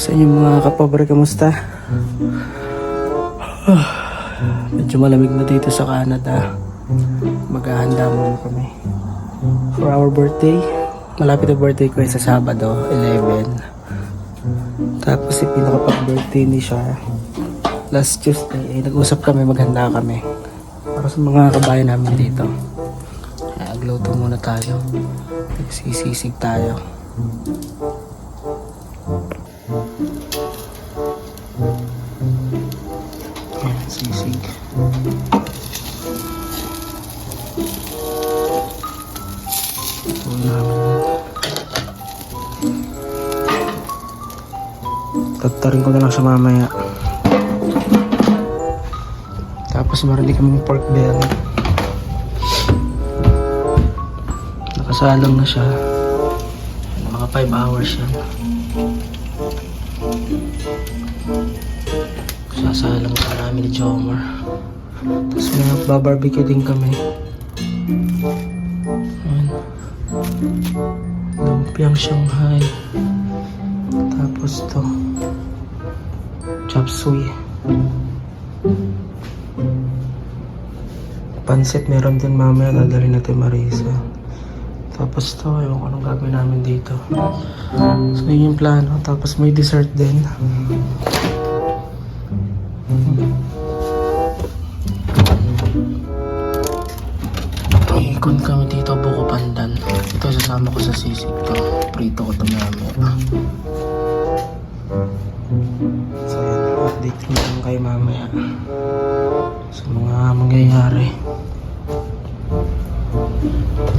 Sa inyo mga kapobre, kamusta? Medyo malamig na dito sa Canada. Maghahanda muna kami for our birthday. Malapit na birthday ko ay sa Sabado, 11. Tapos si pinaka-birthday ni siya last Tuesday. Nag-usap kami, maghanda kami para sa mga kabayan namin dito. Kaya agluto muna tayo. Sisisig tayo. Ayan, sisig. Ito namin. Tatarin ko na lang siya mamaya. Tapos meron din kaming pork belly. Nakasalang na siya. Mga 5 hours yan. Sasalang pa namin ni Jomar. Tapos may magbabarbecue din kami. Ayan. Lumpiang Shanghai. Tapos to chop suey. Pansit meron din mamaya, dadalhin natin Marisa. Tapos to, ewan ko anong gagawin namin dito. So yun yung plano. Tapos may dessert din. Ikon kami dito, buko pandan. Ito sasama ko sa sisig to. Prito ko ito mamaya. So yan, update ko lang kayo mamaya sa mga mangyayari.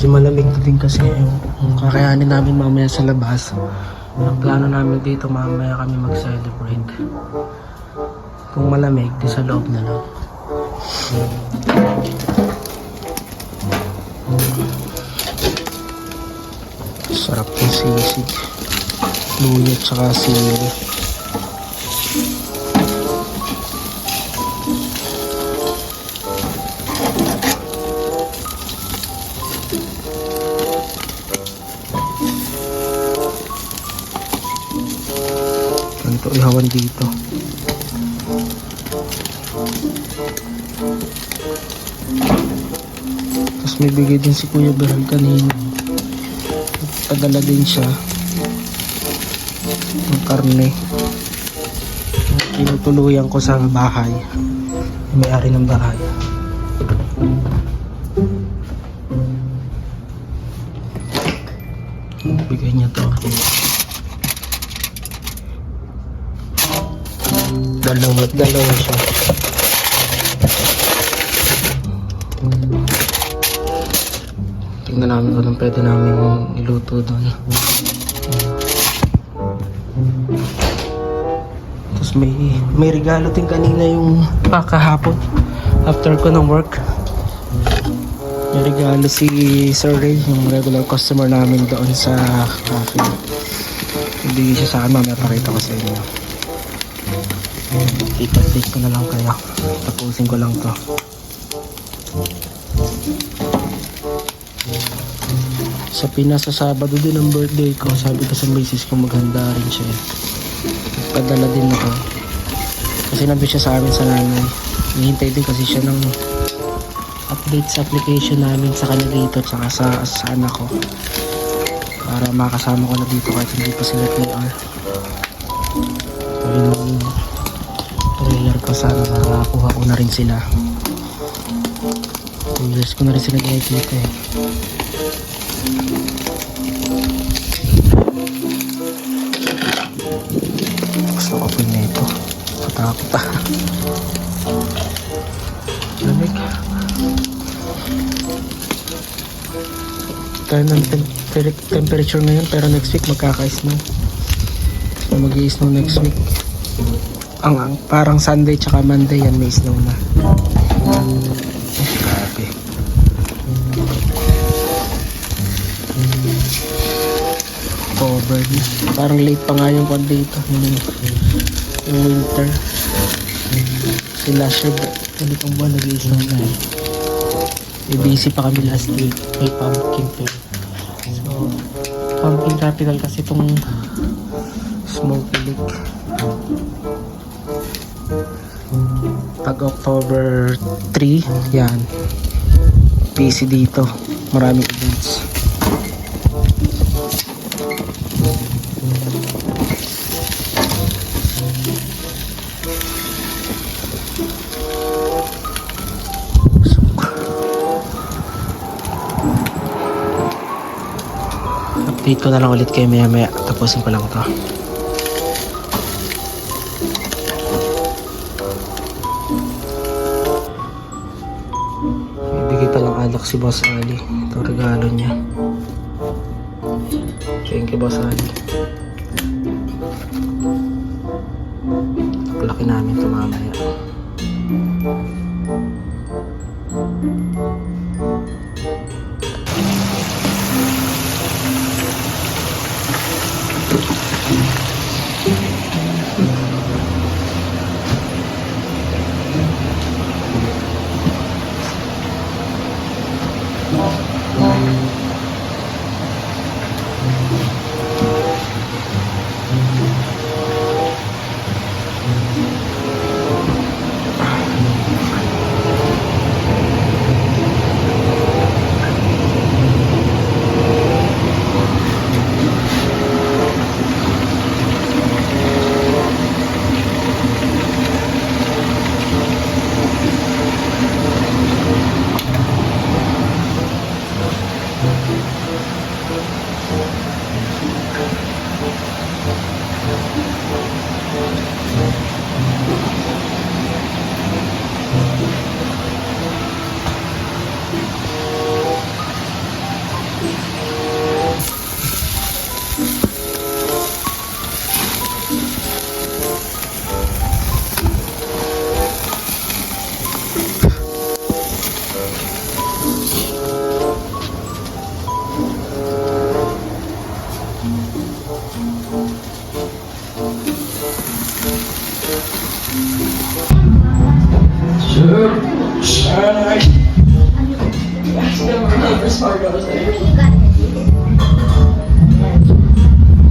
Medyo malamig na din kasi yung kakayanin namin mamaya sa labas. Ang plano namin dito mamaya kami mag-celebrate. Kung malamig, di sa loob na lang. Sarap yung sisig. Luya tsaka sili. Ito ihawan dito. Tapos may bigay din si Kuya Beral kanina. Padala din siya ng karne. Tinutuluyan ko sa bahay. May-ari ng bahay. Bigay niya to. Dalawa siya. Tingnan namin kung anong pwede namin iluto doon. Tapos may regalo din kanina yung kahapon after ko ng work. May regalo si Sir Ray, yung regular customer namin doon sa cafe. Hindi siya sa akin, mamaya pakita ko sa inyo. Ipa-take ko na lang kaya. Tapusin ko lang to. Sa Pinas sa Sabado din ang birthday ko. Sabi ko sa misis ko maghanda rin siya. Padala din ako. Kasi nandun siya sa amin sa nanay. Hihintay din kasi siya ng update sa application namin sa kanya dito tsaka sa anak ko. Para makasama ko na dito kahit hindi pa sila PR. Ayun, prayer ko sana makakuha ko na rin sila. 2 years ko na rin sila nakikita eh. Gusto ko po na ito. Patakot pa. Lamig. Tayo ng temperature ngayon pero next week magkaka-snow. So mag-i-snow next week. Ang parang Sunday tsaka Monday yan may snow na. Grabe. Covered na. Parang late pa nga yung kwan dito. Yung winter. Si last year, ganitong buwan nag-i-snow na eh. Busy pa kami last week. May pumpkin fair. So, pumpkin capital kasi itong Smoky Lake. Pag October 3, yan. Busy dito. Maraming events. Update ko na lang ulit kayo maya maya. Tapusin ko lang to. Ibigay palang alak si Boss Ali. Ito regalo niya. Thank you, Boss Ali. Laki namin ito mamaya.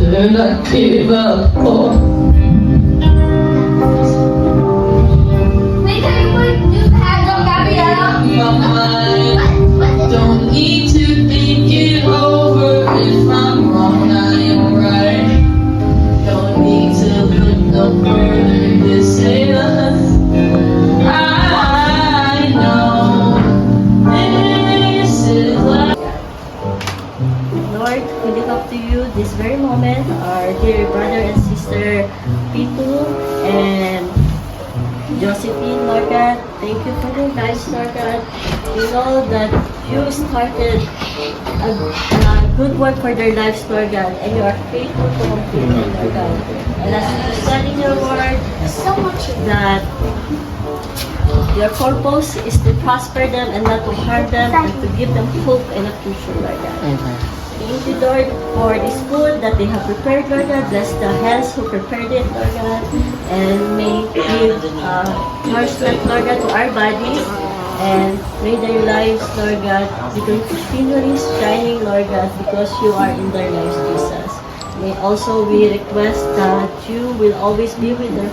Should not give up on Wait, can you put new hands on Gabriella? my mind. Don't need to think it over. If I'm wrong, I am right. Don't need to look no further. This ain't us. I know this is life. Lord, we look up to you this very moment, our dear brother and sister Pitu and Josephine, Lord God. Thank you for their lives, Lord God. We know that you started a good work for their lives, Lord God, and you are faithful to complete it, Lord God. And as you said in your word, so much that your purpose is to prosper them and not to harm them and to give them hope in a future, Lord God. Amen. Thank you, Lord, for this food that they have prepared, Lord God. Bless the hands who prepared it, Lord God. And may give nourishment, Lord God, to our bodies. And may their lives, Lord God, be continually shining, Lord God, because you are in their lives, Jesus. May also we request that you will always be with their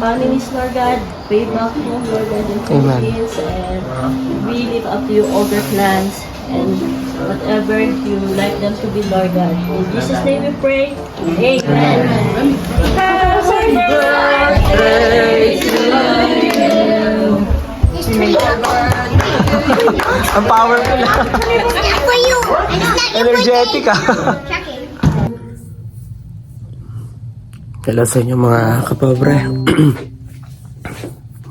families, Lord God. Pay back home, Lord God, in Amen. Philippines. And we live up to you all their plans and whatever you like them to be, Lord God. In Jesus' name we pray. Amen. Happy birthday to you. Ang powerful. Not for you. And it's not your Energetic ah. Checking. Hello sa inyo mga kapobre.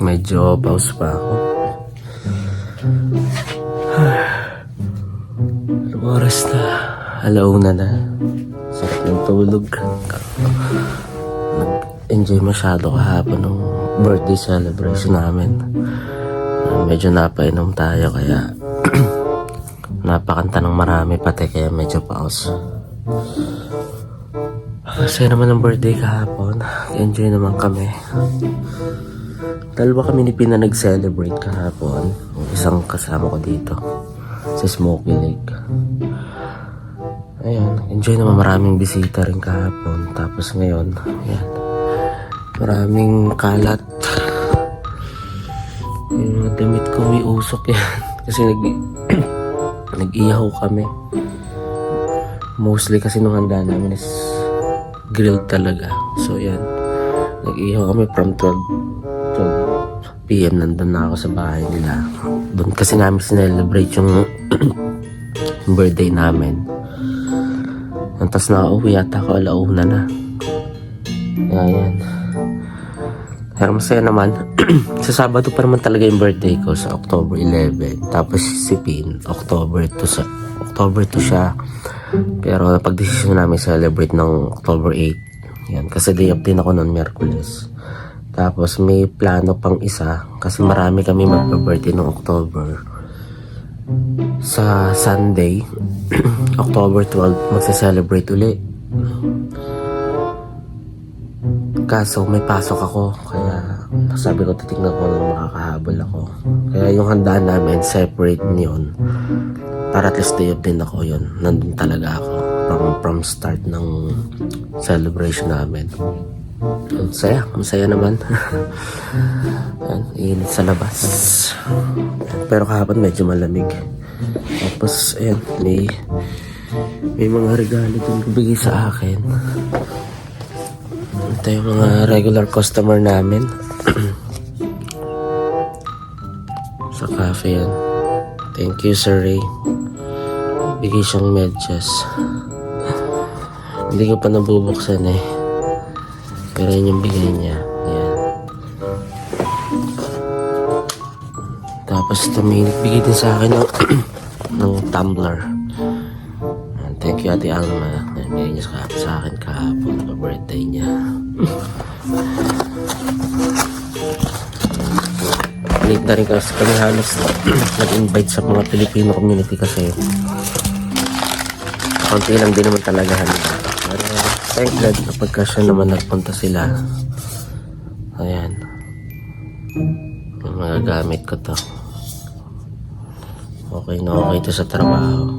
Medyo pause pa ako. Anong oras na? Alauna na. Sarap ng tulog. Nag-enjoy masyado kahapon ng birthday celebration namin. Medyo napainom tayo kaya napakanta ng marami pati kaya medyo pause. Masaya naman ang birthday kahapon. Enjoy naman kami. Dalawa kami ni Pina nag-celebrate kahapon. Yung isang kasama ko dito sa Smoky Lake. Ayan, enjoy naman, maraming bisita rin kahapon. Tapos ngayon, ayan, maraming kalat. Yung mga damit ko may usok yan. Kasi nag-ihaw kami. Mostly kasi nung handa namin is grilled talaga. So yan, nag-ihaw kami from 12 PM. Nandun na ako sa bahay nila. Doon kasi namin sinelebrate yung birthday namin. Tapos nakauwi yata ako alauna na. Ayan. Pero masaya naman. Sa Sabado pa naman talaga yung birthday ko, sa October 11. Tapos si Pin, October 2 siya. Pero napag-desisyon namin celebrate ng October 8. Yan, kasi day off din ako noon, Miyerkules. Tapos may plano pang isa kasi marami kami magpa-birthday ng October. Sa Sunday, October 12, magsa-celebrate uli. Kaso may pasok ako, kaya sabi ko titignan ko lang makakahabol ako. Kaya yung handaan namin, separate yun. Para at least day off din ako yun. Nandun talaga ako from start ng celebration namin. Masaya naman. Ayan, init sa labas. Pero kahapon medyo malamig. Tapos ayan, may mga regalo din bigay sa akin. Ito yung mga regular customer namin. Sa cafe yan. Thank you, Sir Ray. Bigay siyang medyas. Hindi ko pa nabubuksan eh. Pero yun yung bigay niya. Ayan. Tapos tuminig bigay din sa akin ng tumbler. Ayan, thank you, Ate Alma. Bigay niya sa akin kahapon na birthday niya. Late na rin kasi kami halos nag-invite sa mga Filipino community kasi konti lang din naman talaga handa. Pero thank God napagkasya naman nagpunta sila. Ayan, yung mga gamit ko to, okay na okay to sa trabaho.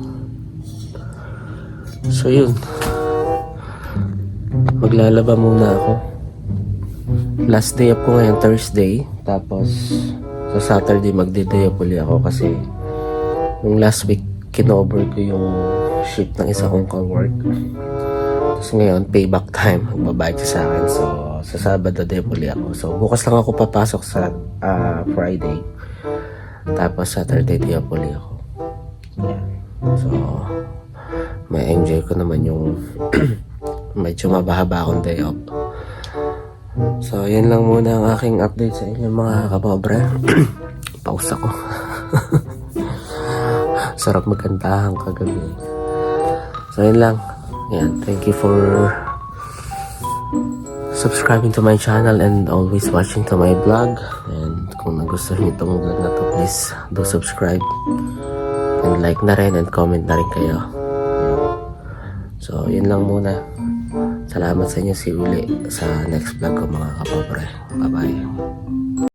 So yun, maglalaba muna ako. Last day up ko ngayon, Thursday. Tapos sa Saturday magde-day up uli ako kasi nung last week kinover ko yung shift ng isa kong co-work. Tapos ngayon, payback time, magbabayad siya sa akin. So sa Sabado day up uli ako. So bukas lang ako papasok sa Friday. Tapos Saturday day up uli ako. Yeah. So may enjoy ko naman yung medyo mabahaba akong day off. So, yun lang muna ang aking update sa inyo mga kapobre. Pause ako. Sarap magkantahan kagabi. So, yun lang. Yan, thank you for subscribing to my channel and always watching to my vlog. And kung nagustuhan niyo itong vlog na to, please do subscribe. And like na rin and comment na rin kayo. So, yun lang muna. Salamat sa inyo, see you uli sa next vlog ko mga kapobre. Bye bye.